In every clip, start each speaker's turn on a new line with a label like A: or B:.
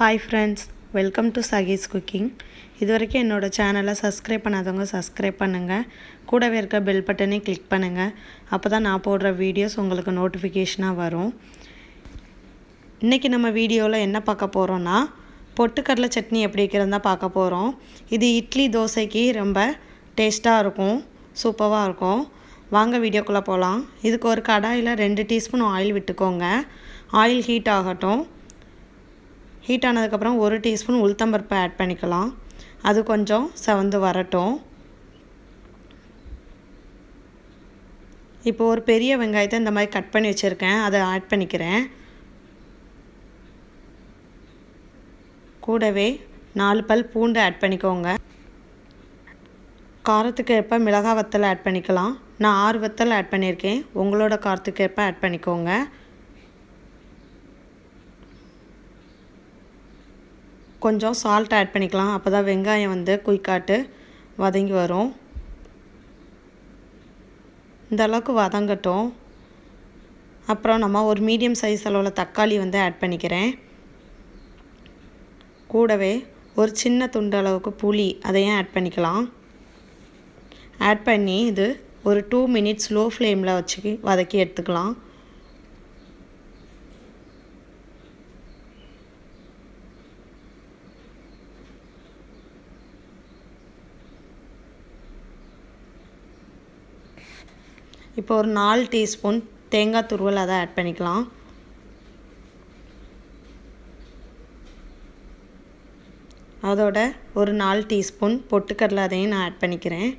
A: Hi friends, welcome to Sagi's Cooking. இதுவரைக்கும் என்னோட சேனலை சப்ஸ்கிரைப் பண்ணாதவங்க சப்ஸ்கிரைப் பண்ணுங்கள். கூடவே இருக்க பெல் பட்டனை கிளிக் பண்ணுங்கள். அப்போ தான் நான் போடுற வீடியோஸ் உங்களுக்கு நோட்டிஃபிகேஷனாக வரும். இன்றைக்கி நம்ம வீடியோவில் என்ன பார்க்க போகிறோன்னா பொட்டுக்கடலை சட்னி எப்படி வைக்கிறதுன்னு தான் பார்க்க போகிறோம். இது இட்லி தோசைக்கு ரொம்ப டேஸ்ட்டாக இருக்கும், சூப்பராக இருக்கும். வாங்க வீடியோக்குள்ளே போகலாம். இதுக்கு ஒரு கடாயில் 2 டீஸ்பூன் ஆயில் விட்டுக்கோங்க. ஆயில் ஹீட் ஆகட்டும். ஹீட் ஆனதுக்கப்புறம் 1 டீஸ்பூன் உளுத்தம்பருப்பு ஆட் பண்ணிக்கலாம். அது கொஞ்சம் செவந்து வரட்டும். இப்போ ஒரு பெரிய வெங்காயத்தை இந்த மாதிரி கட் பண்ணி வச்சுருக்கேன், அதை ஆட் பண்ணிக்கிறேன். கூடவே 4 பல் பூண்டு ஆட் பண்ணிக்கோங்க. காரத்துக்கு ஏற்ப மிளகாய் வத்தல் ஆட் பண்ணிக்கலாம். நான் 6 வத்தல் ஆட் பண்ணியிருக்கேன், உங்களோட காரத்துக்கு ஏற்ப ஆட் பண்ணிக்கோங்க. கொஞ்சம் சால்ட் ஆட் பண்ணிக்கலாம், அப்போ தான் வெங்காயம் வந்து குயிக்காட்டு வதங்கி வரும். இந்த அளவுக்கு வதங்கட்டும். அப்புறம் நம்ம ஒரு மீடியம் சைஸ் அளவில் தக்காளி வந்து ஆட் பண்ணிக்கிறேன். கூடவே ஒரு சின்ன துண்டு அளவுக்கு புளி அதையும் ஆட் பண்ணிக்கலாம். ஆட் பண்ணி இது ஒரு 2 மினிட்ஸ் லோ ஃப்ளேமில் வச்சு வதக்கி எடுத்துக்கலாம். இப்போ ஒரு 4 டீஸ்பூன் தேங்காய் துருவல் அதை ஆட் பண்ணிக்கலாம். அதோட ஒரு 4 டீஸ்பூன் பொட்டுக்கடலை அதையும் நான் ஆட் பண்ணிக்கிறேன்.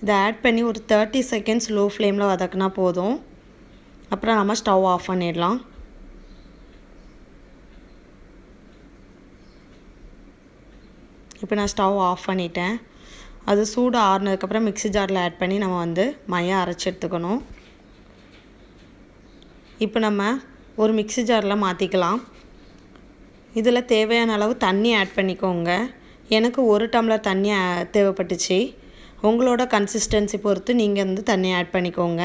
A: இதை ஆட் பண்ணி ஒரு 30 செகண்ட்ஸ் லோ ஃப்ளேமில் வதக்கினா போதும். அப்புறம் நம்ம ஸ்டவ் ஆஃப் பண்ணிடலாம். இப்போ நான் ஸ்டவ் ஆஃப் பண்ணிட்டேன். அது சூடு ஆறுனதுக்கப்புறம் மிக்ஸி ஜாரில் ஆட் பண்ணி நம்ம வந்து மையாக அரைச்சி எடுத்துக்கணும். இப்போ நம்ம ஒரு மிக்ஸி ஜாரில் மாற்றிக்கலாம். இதில் தேவையான அளவு தண்ணி ஆட் பண்ணிக்கோங்க. எனக்கு 1 டம்ளர் தண்ணி தேவைப்பட்டுச்சு. உங்களோட கன்சிஸ்டன்சி பொறுத்து நீங்கள் வந்து தண்ணி ஆட் பண்ணிக்கோங்க.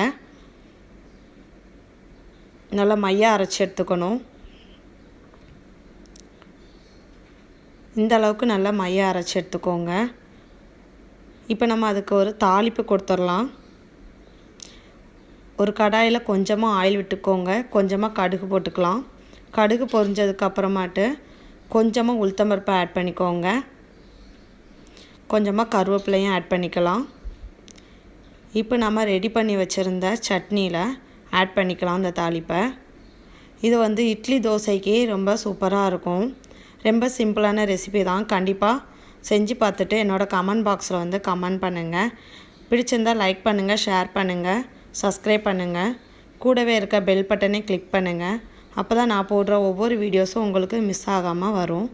A: நல்லா மையாக அரைச்சி எடுத்துக்கணும். இந்த அளவுக்கு நல்லா மையாக அரைச்சி எடுத்துக்கோங்க. இப்போ நம்ம அதுக்கு ஒரு தாளிப்பு கொடுத்துடலாம். ஒரு கடாயில் கொஞ்சமாக ஆயில் விட்டுக்கோங்க. கொஞ்சமாக கடுகு போட்டுக்கலாம். கடுகு பொரிஞ்சதுக்கப்புறமாட்டு கொஞ்சமாக உளுத்தம்பருப்பு ஆட் பண்ணிக்கோங்க. கொஞ்சமாக கருவேப்பிலையும் ஆட் பண்ணிக்கலாம். இப்போ நம்ம ரெடி பண்ணி வச்சுருந்த சட்னியில் ஆட் பண்ணிக்கலாம் இந்த தாளிப்பை. இது வந்து இட்லி தோசைக்கு ரொம்ப சூப்பராக இருக்கும். ரொம்ப சிம்பிளான ரெசிபி தான். கண்டிப்பாக செஞ்சு பார்த்துட்டு என்னோடய கமெண்ட் பாக்ஸில் வந்து கமெண்ட் பண்ணுங்கள். பிடிச்சிருந்தால் லைக் பண்ணுங்கள், ஷேர் பண்ணுங்கள், சப்ஸ்கிரைப் பண்ணுங்கள். கூடவே இருக்க பெல் பட்டனை கிளிக் பண்ணுங்கள். அப்போ தான் நான் போடுற ஒவ்வொரு வீடியோஸும் உங்களுக்கு மிஸ் ஆகாமல் வரும்.